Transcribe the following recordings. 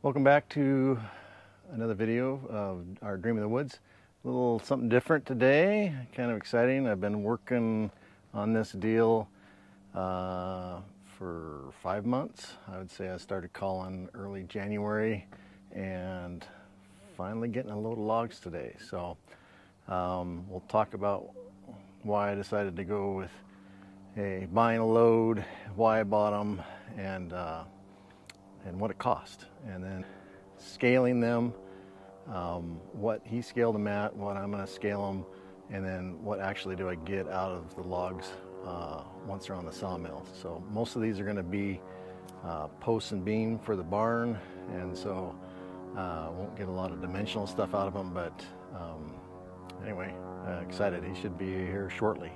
Welcome back to another video of our Dream in the Woods. A little something different today, kind of exciting. I've been working on this deal for 5 months. I would say I started calling early January and finally getting a load of logs today. So we'll talk about why I decided to go with buying a load, why I bought them, and what it cost, and then scaling them, what he scaled them at, what I'm going to scale them, and then what actually do I get out of the logs once they're on the sawmill. So most of these are going to be posts and beam for the barn, and so won't get a lot of dimensional stuff out of them, but anyway, excited. He should be here shortly.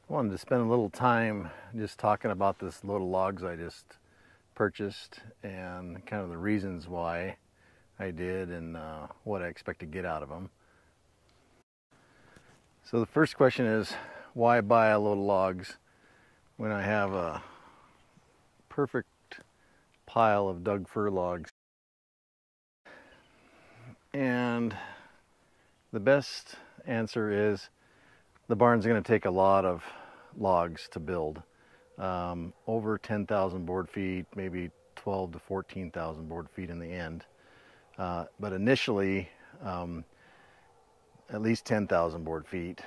I wanted to spend a little time just talking about this load of logs I just purchased and kind of the reasons why I did and what I expect to get out of them. So the first question is, why buy a load of logs when I have a perfect pile of Doug fir logs? And the best answer is the barn's going to take a lot of logs to build, over 10,000 board feet, maybe 12 to 14,000 board feet in the end, but initially at least 10,000 board feet.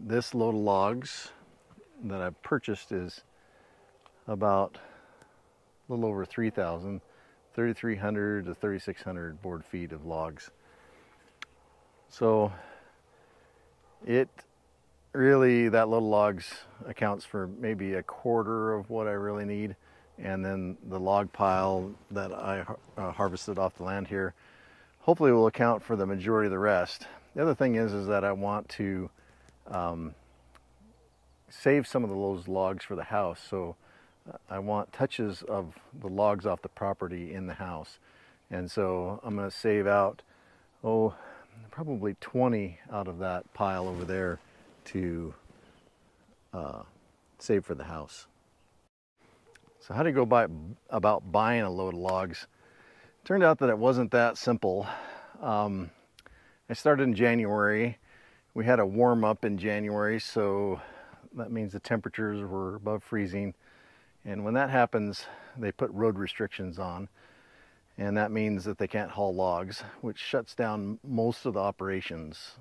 This load of logs that I've purchased is about a little over 3,000, 3,300 to 3,600 board feet of logs. So really, that load of logs accounts for maybe a quarter of what I really need, and then the log pile that I harvested off the land here hopefully will account for the majority of the rest. The other thing is that I want to save some of those logs for the house, so I want touches of the logs off the property in the house, and so I'm going to save out probably 20 out of that pile over there to save for the house. So how to go about buying a load of logs? Turned out that it wasn't that simple. I started in January. We had a warm up in January, so that means the temperatures were above freezing, and when that happens they put road restrictions on, and that means that they can't haul logs, which shuts down most of the operations.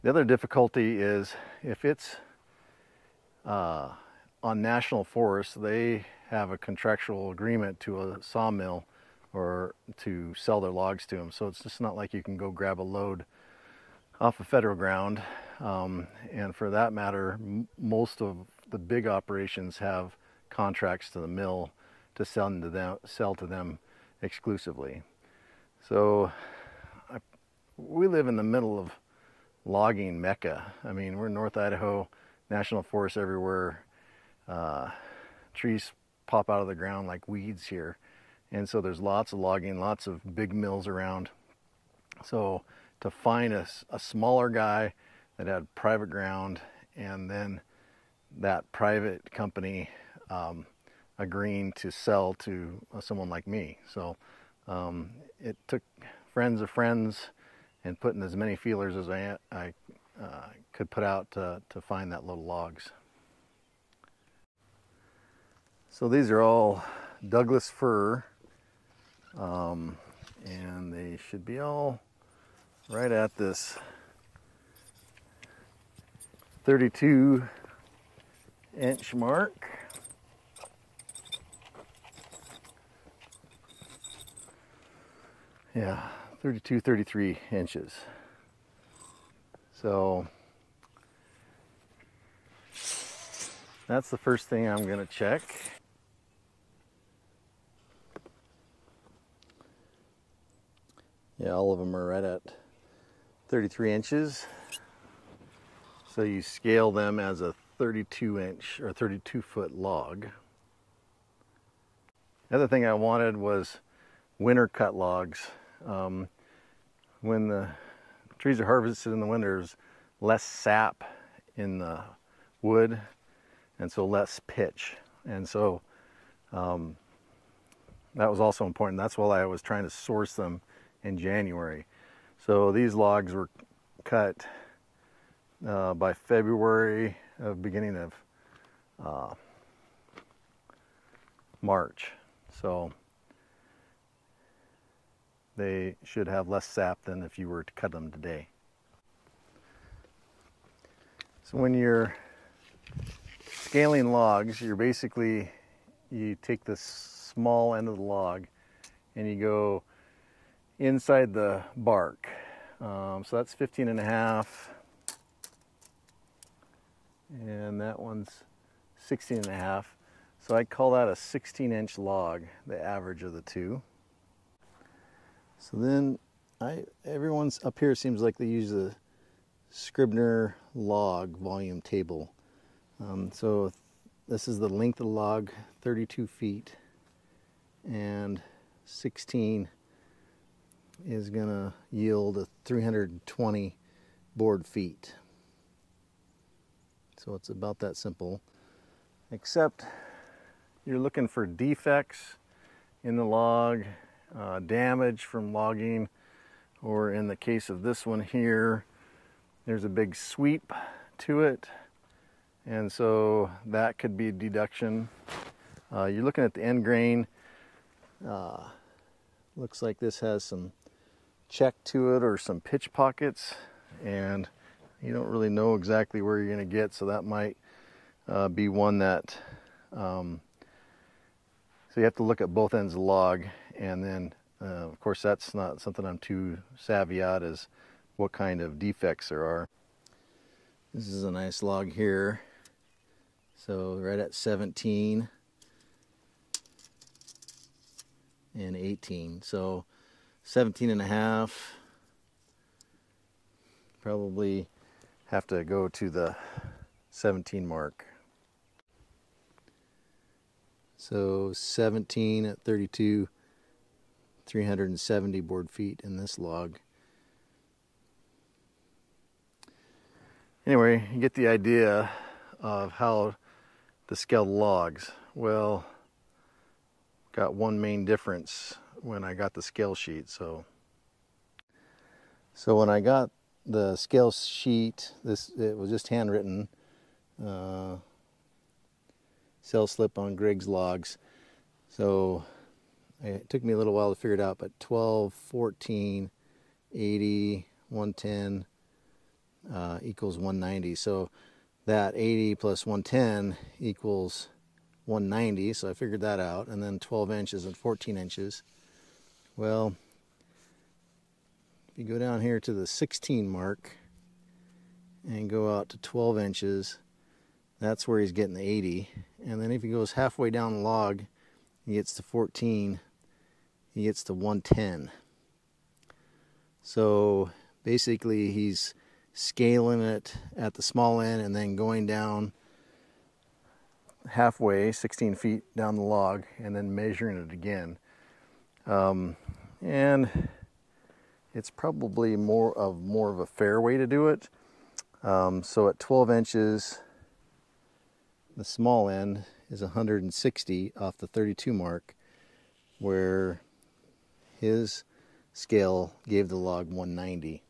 The other difficulty is if it's on national forest, they have a contractual agreement to a sawmill or to sell their logs to them. So it's just not like you can go grab a load off of federal ground. And for that matter, most of the big operations have contracts to the mill to sell to them exclusively. So we live in the middle of logging mecca. I mean, we're in North Idaho, national forests everywhere. Trees pop out of the ground like weeds here, and so there's lots of logging, lots of big mills around. So to find a smaller guy that had private ground, and then that private company agreeing to sell to someone like me. So it took friends of friends and putting as many feelers as I could put out to find that load of logs. So these are all Douglas fir, and they should be all right at this 32-inch mark. Yeah, 32, 33 inches. So that's the first thing I'm going to check. Yeah, all of them are right at 33 inches. So you scale them as a 32-inch or 32-foot log. The other thing I wanted was winter cut logs. When the trees are harvested in the winter, there's less sap in the wood, and so less pitch. And so that was also important. That's why I was trying to source them in January. So these logs were cut by February, beginning of March. So they should have less sap than if you were to cut them today. So when you're scaling logs, you're basically, you take the small end of the log and you go inside the bark. So that's 15.5, and that one's 16.5. So I call that a 16-inch log, the average of the two. So then everyone's up here seems like they use the Scrivener log volume table. So this is the length of the log, 32 feet, and 16 is gonna yield a 320 board feet. So it's about that simple, except you're looking for defects in the log, damage from logging, or in the case of this one here, there's a big sweep to it, and so that could be a deduction. You're looking at the end grain. Looks like this has some check to it or some pitch pockets, and you don't really know exactly where you're going to get, so that might be one that so you have to look at both ends of the log, and then of course that's not something I'm too savvy at, is what kind of defects there are. This is a nice log here, so right at 17 and 18, so 17.5, probably have to go to the 17 mark. So 17 at 32, 370 board feet in this log. Anyway, you get the idea of how to scale the logs. Well, got one main difference when I got the scale sheet. So when I got the scale sheet, it was just handwritten, cell slip on Griggs logs. So it took me a little while to figure it out, but 12, 14, 80, 110 equals 190. So that 80 plus 110 equals 190. So I figured that out. And then 12 inches and 14 inches. Well, if you go down here to the 16 mark and go out to 12 inches, that's where he's getting the 80. And then if he goes halfway down the log, he gets to 14, he gets to 110. So basically he's scaling it at the small end and then going down halfway, 16 feet down the log, and then measuring it again. And it's probably more of a fair way to do it. So at 12 inches, the small end is 160 off the 32 mark, where his scale gave the log 190.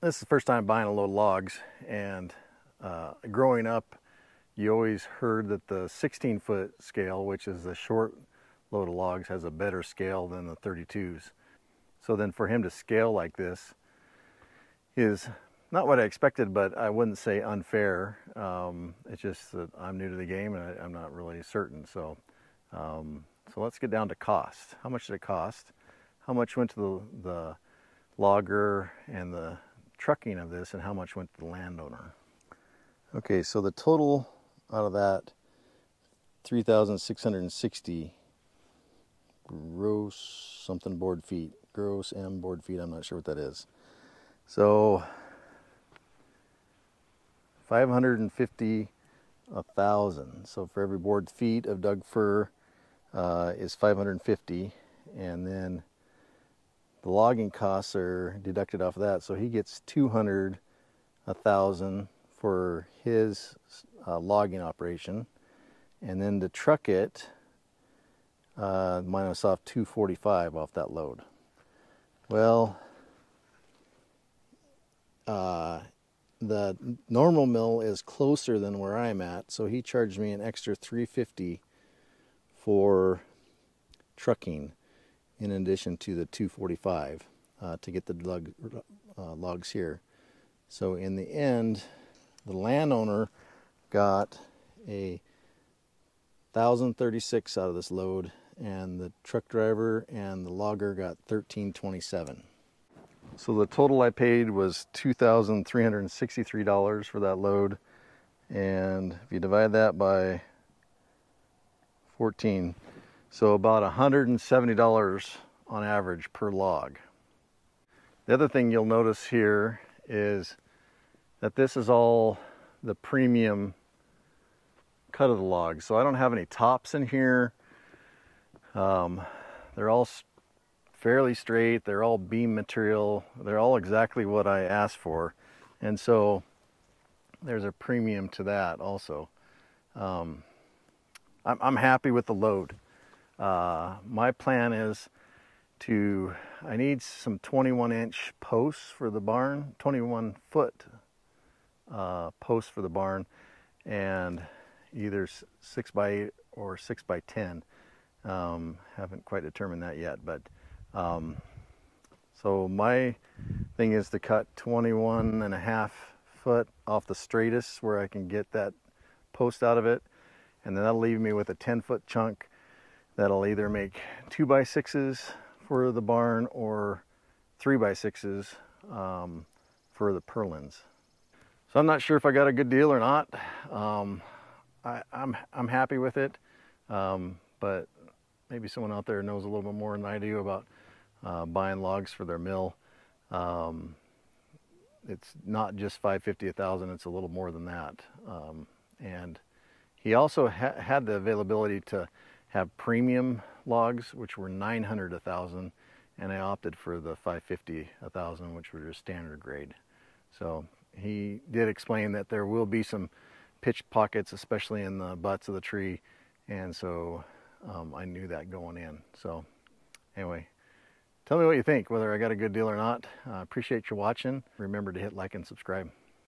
This is the first time buying a load of logs, and growing up, you always heard that the 16-foot scale, which is the short load of logs, has a better scale than the 32s. So then for him to scale like this is not what I expected, but I wouldn't say unfair. It's just that I'm new to the game and I'm not really certain. So let's get down to cost. How much did it cost? How much went to the logger and the trucking of this, and how much went to the landowner? Okay, so the total out of that 3,660 gross something board feet, gross M board feet. I'm not sure what that is. So 550 1,000. So for every board feet of dug fir is 550, and then the logging costs are deducted off of that. So he gets 200 1,000 for his logging operation, and then to truck it, minus off 245 off that load. Well, the normal mill is closer than where I'm at, so he charged me an extra 350 for trucking in addition to the 245 to get the logs here. So in the end, the landowner got a 1,036 out of this load, and the truck driver and the logger got 1,327. So the total I paid was $2,363 for that load, and if you divide that by 14, so about $170 on average per log. The other thing you'll notice here is that this is all the premium cut of the logs. So I don't have any tops in here. They're all fairly straight. They're all beam material. They're all exactly what I asked for. And so there's a premium to that also. I'm happy with the load. My plan is I need some 21-inch posts for the barn, 21-foot posts for the barn, and either 6x8 or 6x10. Haven't quite determined that yet, but so my thing is to cut 21.5 foot off the straightest where I can get that post out of it, and then that'll leave me with a 10-foot chunk that'll either make 2x6s for the barn or 3x6s for the purlins. So I'm not sure if I got a good deal or not. I'm happy with it, but maybe someone out there knows a little bit more than I do about buying logs for their mill. It's not just 550 1,000, it's a little more than that. And he also had the availability to have premium logs, which were 900 1,000, and I opted for the 550 1,000, which were just standard grade. So he did explain that there will be some pitch pockets, especially in the butts of the tree, and so I knew that going in. So anyway, tell me what you think, whether I got a good deal or not. Appreciate you watching. Remember to hit like and subscribe.